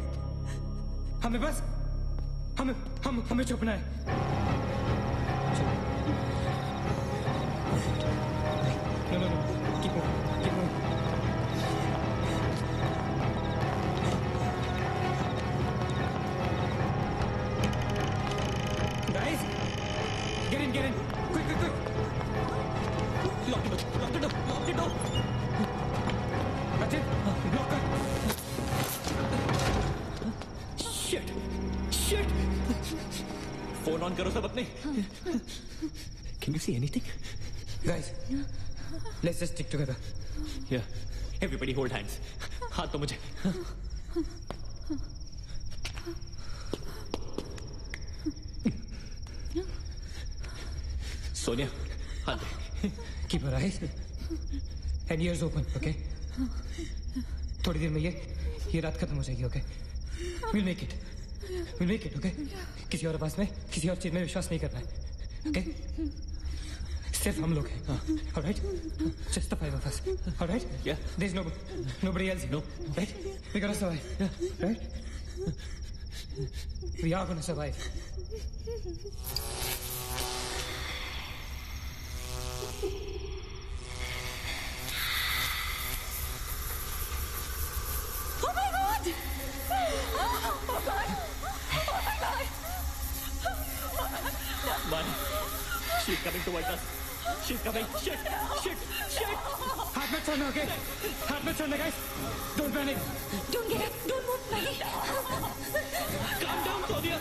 Speaker 3: हमें बस हमें छुपना है। No. Keep moving. Guys, get in. Quick. Lock the door. That's it. Lock it. Shit.
Speaker 1: Phone on करो सब अपने। Can you see anything?
Speaker 3: Guys, let's just stick together.
Speaker 1: Yeah. Everybody hold hands. हाथ तो मुझे। सोनिया, हाथ दे।
Speaker 3: Keep your eyes and ears open, okay? थोड़ी देर में ये रात खत्म हो जाएगी, okay? We'll make it, okay? किसी और आवाज में, किसी और चीज में विश्वास नहीं करना है, okay? सिर्फ हम लोग हैं, all right? Just the five of us, all right?
Speaker 1: Yeah.
Speaker 3: There's nobody else,
Speaker 1: no,
Speaker 3: right? We're gonna survive, right? We are gonna survive.
Speaker 7: Oh my God! Oh God!
Speaker 1: Mani, she's coming towards us. She's coming. Shit!
Speaker 3: हाथ मत छोड़ना, okay? हाथ मत छोड़ना, guys. Don't panic.
Speaker 2: Don't get up. Don't move, Maggie.
Speaker 1: Calm down, Sonia.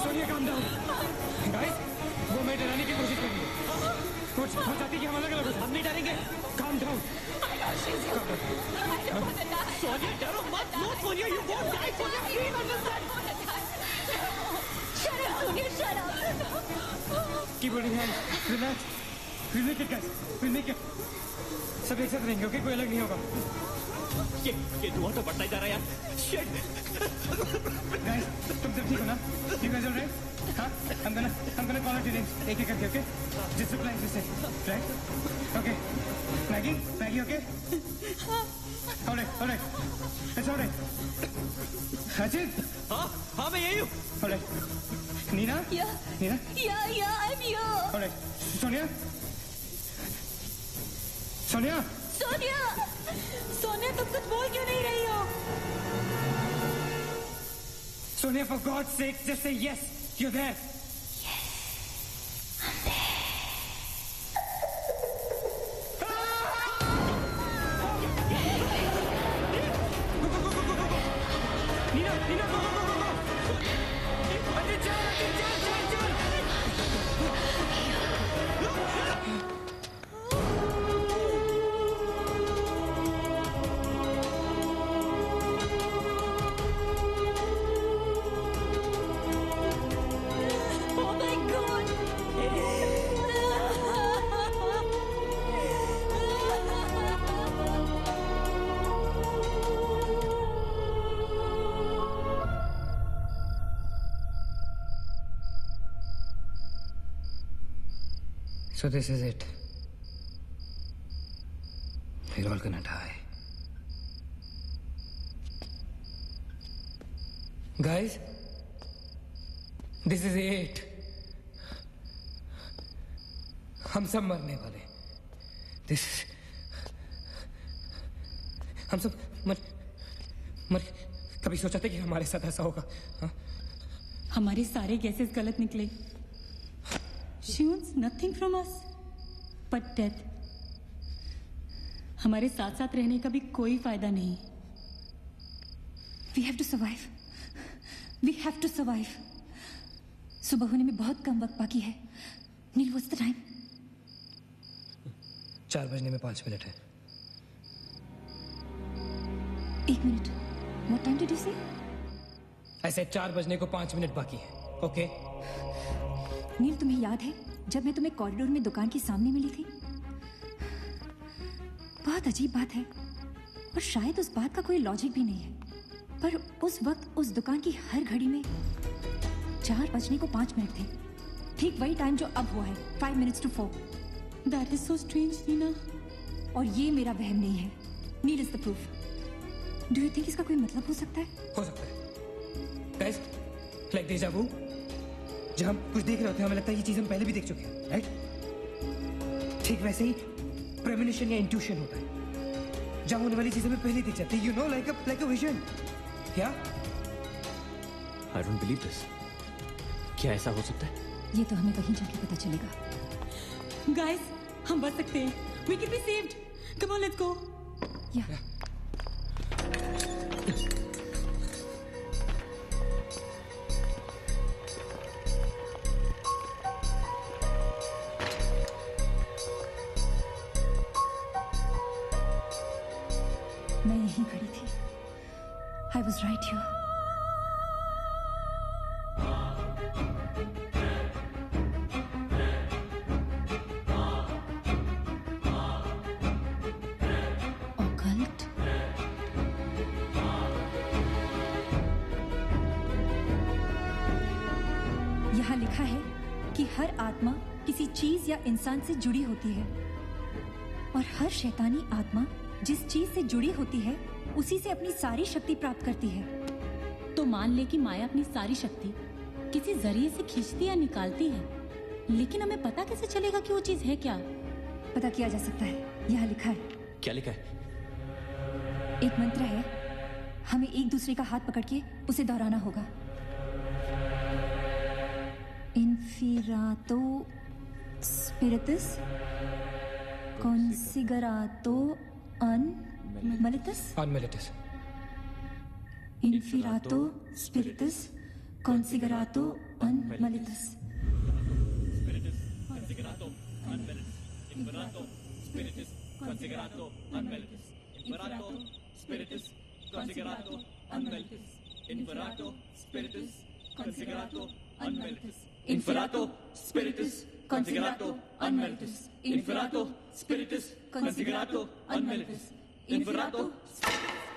Speaker 3: Sonia, calm down. Guys, वो मैं डराने की कोशिश कर रही है। वो चाहती है कि हम अलग हो जाएं।
Speaker 1: हम नहीं डरेंगे।
Speaker 3: Calm down.
Speaker 1: Sonia, डरो मत। No, Sonia, you won't die. Sonia, please understand.
Speaker 2: Shut up, Sonia. Shut up.
Speaker 3: Keep holding hands. Relax. We'll make it, guys. We'll make it. सब एक साथ रहेंगे, okay? कोई अलग नहीं होगा।
Speaker 1: ये धुआं तो बढ़ता ही जा रहा है यार। शिट।
Speaker 3: गाइस, तुम सब ठीक हो ना? You guys all right? हाँ? I'm gonna call out your names एक एक करके, okay? Just reply as you say, right? Okay. Maggie, okay? All right. It's all right. Ajit?
Speaker 1: हाँ मैं यही हूँ।
Speaker 3: All right. Nina? Nina?
Speaker 2: Yeah, I'm here.
Speaker 3: All right. Sonia?
Speaker 2: Sonia तुम कुछ बोल क्यों नहीं रही हो?
Speaker 3: Sonia, for God's sake, just say yes. You're there. Nina, go. So this is it. We're all gonna die. Guys, this is it. हम सब मरने वाले. हम सब मर कभी सोचा था कि हमारे साथ ऐसा होगा? हाँ?
Speaker 4: हमारे सारे गैसेस गलत निकले. She wants nothing from us but death. हमारे साथ साथ रहने का भी कोई फायदा नहीं.
Speaker 2: We have to survive. We have to survive. सुबह होने में बहुत कम वक्त बाकी है. नील, what's the time?
Speaker 3: 4 बजने में 5 मिनट है.
Speaker 2: 1 minute. What time did you say?
Speaker 3: ऐसे 4 बजने को 5 मिनट बाकी है. ओके?
Speaker 2: नील, तुम्हें याद है जब मैं तुम्हें कॉरिडोर में दुकान के सामने मिली थी? बहुत अजीब बात है और शायद उस बात का कोई लॉजिक भी नहीं है, पर उस वक्त उस दुकान की हर घड़ी में 4 बजने को 5 मिनट थे. ठीक वही टाइम जो अब हुआ है, 5 minutes to 4.
Speaker 4: That is so strange, Neena.
Speaker 2: और ये मेरा वहम नहीं है. Neel is the proof. Do you think इसका कोई मतलब हो सकता है?
Speaker 3: हो सकता है. Guys, like deja vu. जब हम कुछ देख रहे होते हैं हमें लगता है ये चीज हम पहले भी देख चुके हैं, राइट? ठीक वैसे ही प्रेमोनिशन या इंट्यूशन होता है. जब होने वाली चीजें हमें पहले दिख जाती है, you know, like a vision. क्या?
Speaker 1: I don't believe this. क्या ऐसा हो सकता है?
Speaker 2: ये तो हमें वहीं जाके पता चलेगा.
Speaker 4: Guys, हम बच सकते हैं. We can be saved. Come on, let's go.
Speaker 2: Yeah. मैं यहीं खड़ी थी. I was right here. Occult? यहाँ लिखा है कि हर आत्मा किसी चीज या इंसान से जुड़ी होती है और हर शैतानी आत्मा जिस चीज से जुड़ी होती है उसी से अपनी सारी शक्ति प्राप्त करती है.
Speaker 4: तो मान ले कि माया अपनी सारी शक्ति किसी जरिए से खींचती या निकालती है, लेकिन हमें पता कैसे चलेगा कि वो चीज है क्या?
Speaker 2: पता किया जा सकता है. यहाँ लिखा है.
Speaker 1: क्या लिखा है?
Speaker 2: एक मंत्र है. हमें एक दूसरे का हाथ पकड़ के उसे दोहराना होगा. इन्फिरातो स्पिरिटस कॉन्सिगरातो
Speaker 3: Unmelitus.
Speaker 2: Inferato spiritus consigerato unmelitus.
Speaker 1: Consigerato unmelitus. Inferato spiritus consigerato unmelitus. Inferato spiritus consigerato unmelitus. Inferato spiritus consigerato unmelitus. Inferato spiritus consigerato unmelitus. Inferato spiritus consigerato unmelitus. Inferato spiritus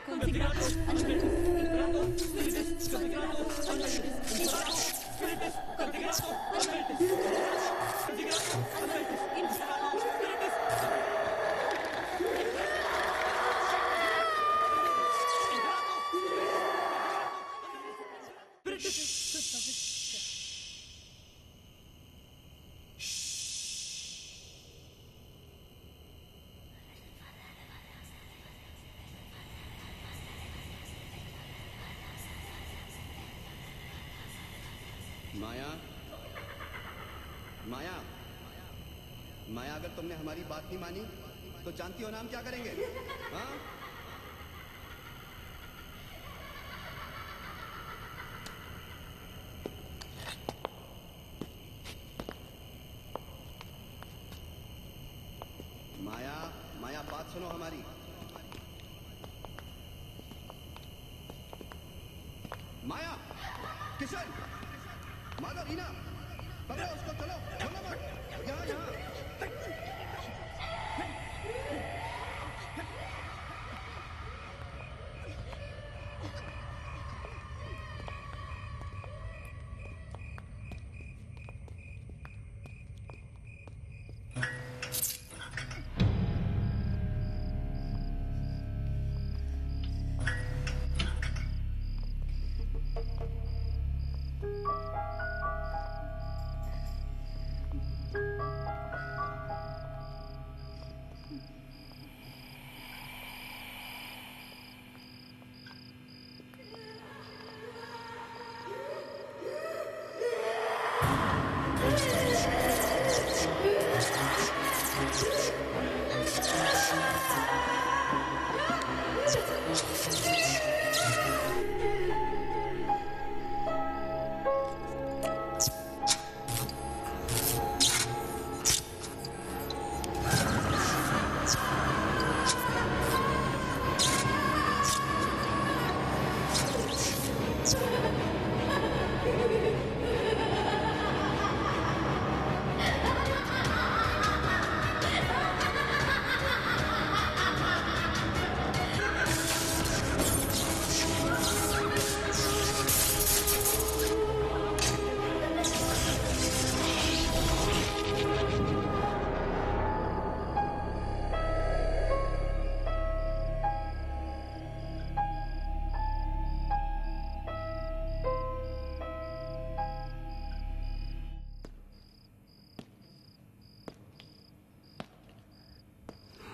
Speaker 13: माया, माया, माया, अगर तुमने हमारी बात नहीं मानी तो जानती हो ना हम क्या करेंगे? हाँ? माया, माया, बात सुनो हमारी। माया, किशन, माधव, रीना, पकड़ो उसको, चलो, छोड़ो मत, यहाँ यहाँ।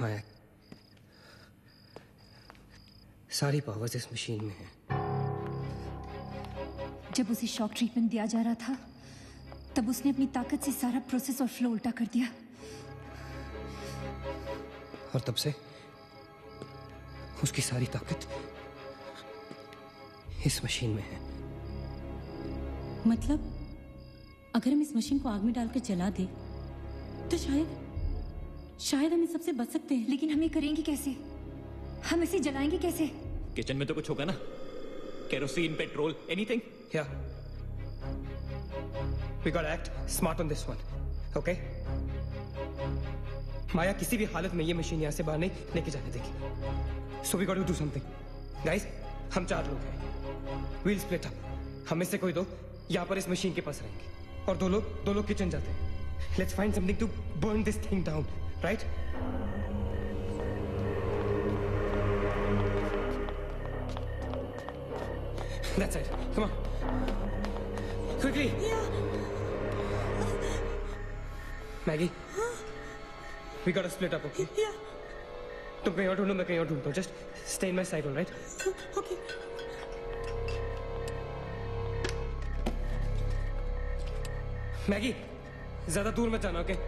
Speaker 3: माया, सारी पावर्स इस मशीन में है।
Speaker 2: जब उसे शॉक ट्रीटमेंट दिया जा रहा था तब उसने अपनी ताकत से सारा प्रोसेस और फ्लो उल्टा कर दिया।
Speaker 3: और तब से उसकी सारी ताकत इस मशीन में है।
Speaker 4: मतलब अगर हम इस मशीन को आग में डालकर जला दे तो शायद हम इस सबसे बच सकते हैं।
Speaker 2: लेकिन हम ये करेंगे कैसे? हम इसे जलाएंगे कैसे?
Speaker 1: किचन में तो कुछ होगा ना, kerosene, petrol, anything.
Speaker 3: Yeah. We gotta act smart on this one, okay? माया किसी भी हालत में ये मशीन यहाँ से बाहर नहीं लेके जाने देगी। So we gotta do something, guys. हम 4 लोग हैं। We'll split up. हम में से कोई 2 यहाँ पर इस मशीन के पास रहेंगे और 2 लोग किचन जाते हैं। Let's find something to burn this thing down, right? That's it. Come on. Quickly.
Speaker 7: Yeah.
Speaker 3: Maggie. We gotta split up, okay?
Speaker 7: Yeah.
Speaker 3: तुम कहीं और ढूंढो, मैं कहीं और ढूंढता हूँ. Just stay in my side, all right?
Speaker 7: Okay.
Speaker 3: Maggie, ज्यादा दूर मत जाना, okay?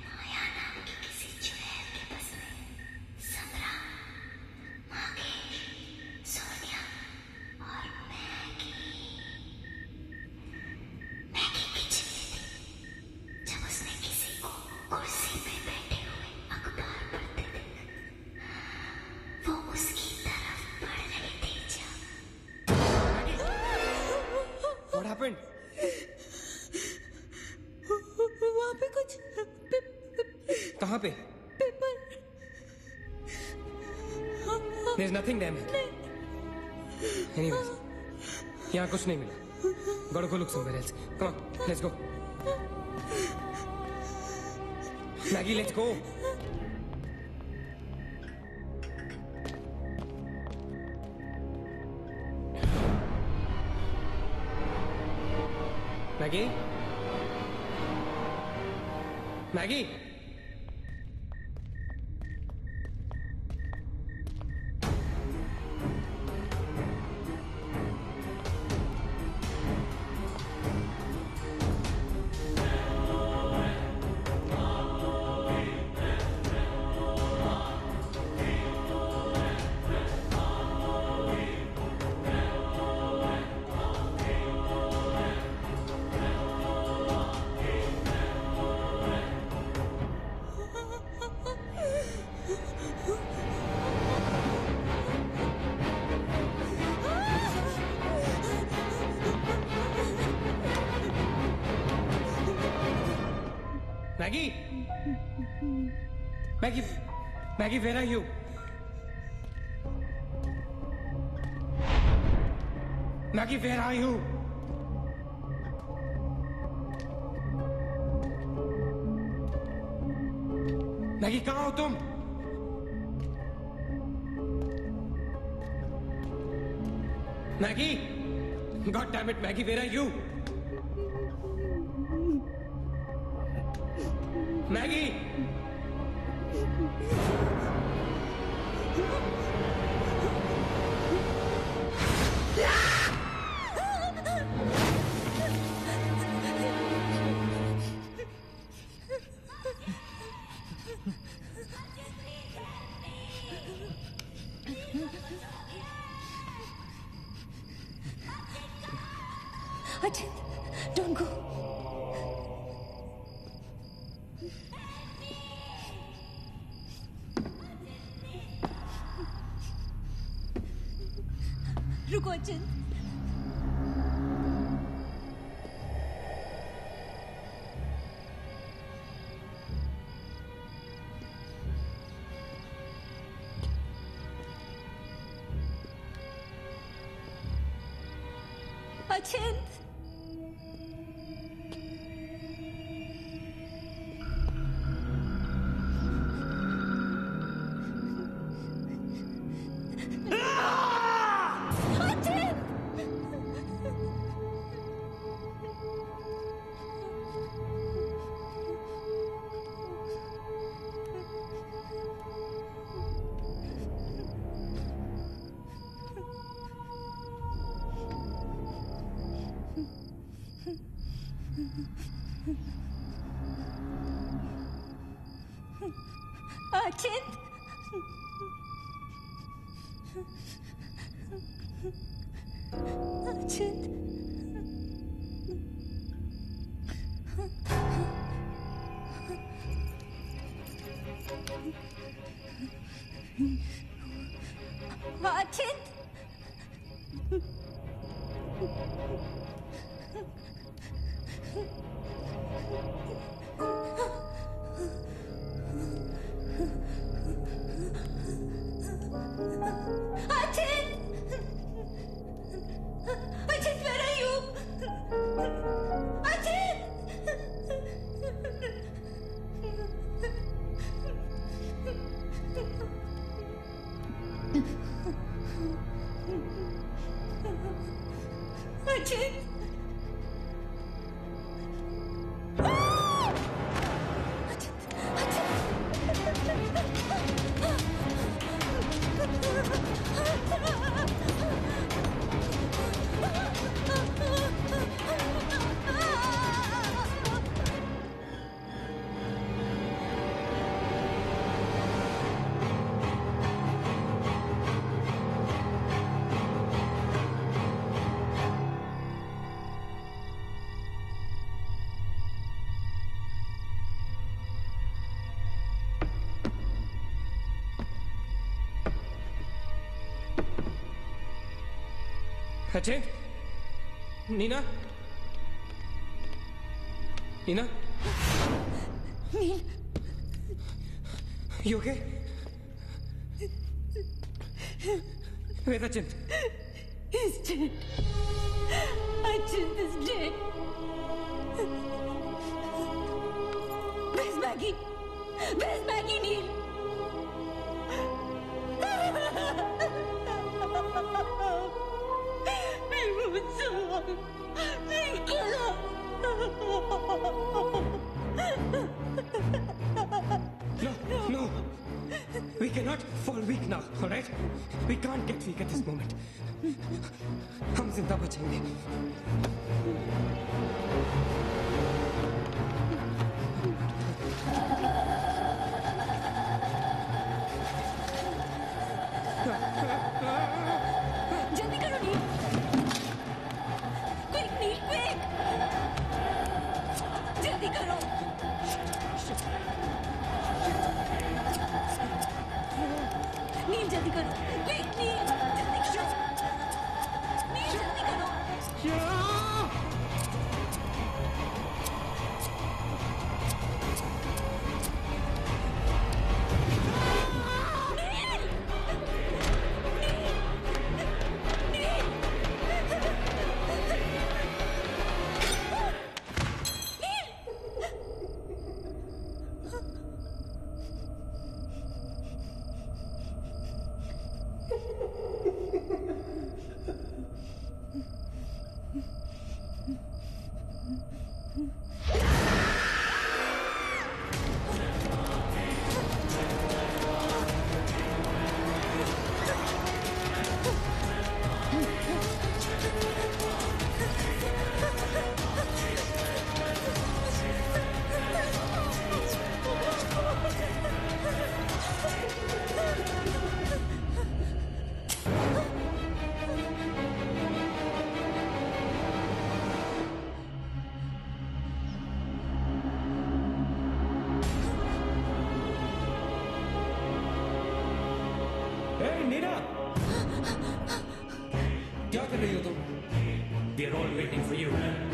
Speaker 14: माया नाम की किसी चुड़ैल के बस में संग्राम माँ के
Speaker 3: हैपेंड?
Speaker 7: वहाँ पे कुछ
Speaker 3: कहाँ पे?
Speaker 7: Paper.
Speaker 3: There's nothing there, man. Anyways, यहाँ कुछ नहीं मिला. Gotta go look somewhere else. Come on, let's go. Maggie, let's go. Maggie? Maggie? Maggie? Maggie? Maggie, where are you? Maggie, where are you? Maggie, कहाँ हो तुम? Maggie? God damn it, Maggie, where are you? Maggie!
Speaker 2: Ajit, don't go.
Speaker 4: रुको अचिंत. अचिंत. अचिंत. अचिंत. अचिंत.
Speaker 3: अचिंत, नीना, हीना,
Speaker 2: नील,
Speaker 3: you okay? Where's Achint?
Speaker 2: he's dead. Achint is dead. Where's Maggie? Where's Maggie, Neil?
Speaker 3: No. We cannot fall weak now, all right? We can't get weak at this moment. हम जिंदा बचेंगे.
Speaker 2: जल्दी करो नील. Quick, Neil, quick. जल्दी करो. नील जल्दी करो. Quick, Neil, जल्दी करो. नील जल्दी करो.
Speaker 9: नीना, क्या कर रही हो तुम?
Speaker 1: We are all waiting for you.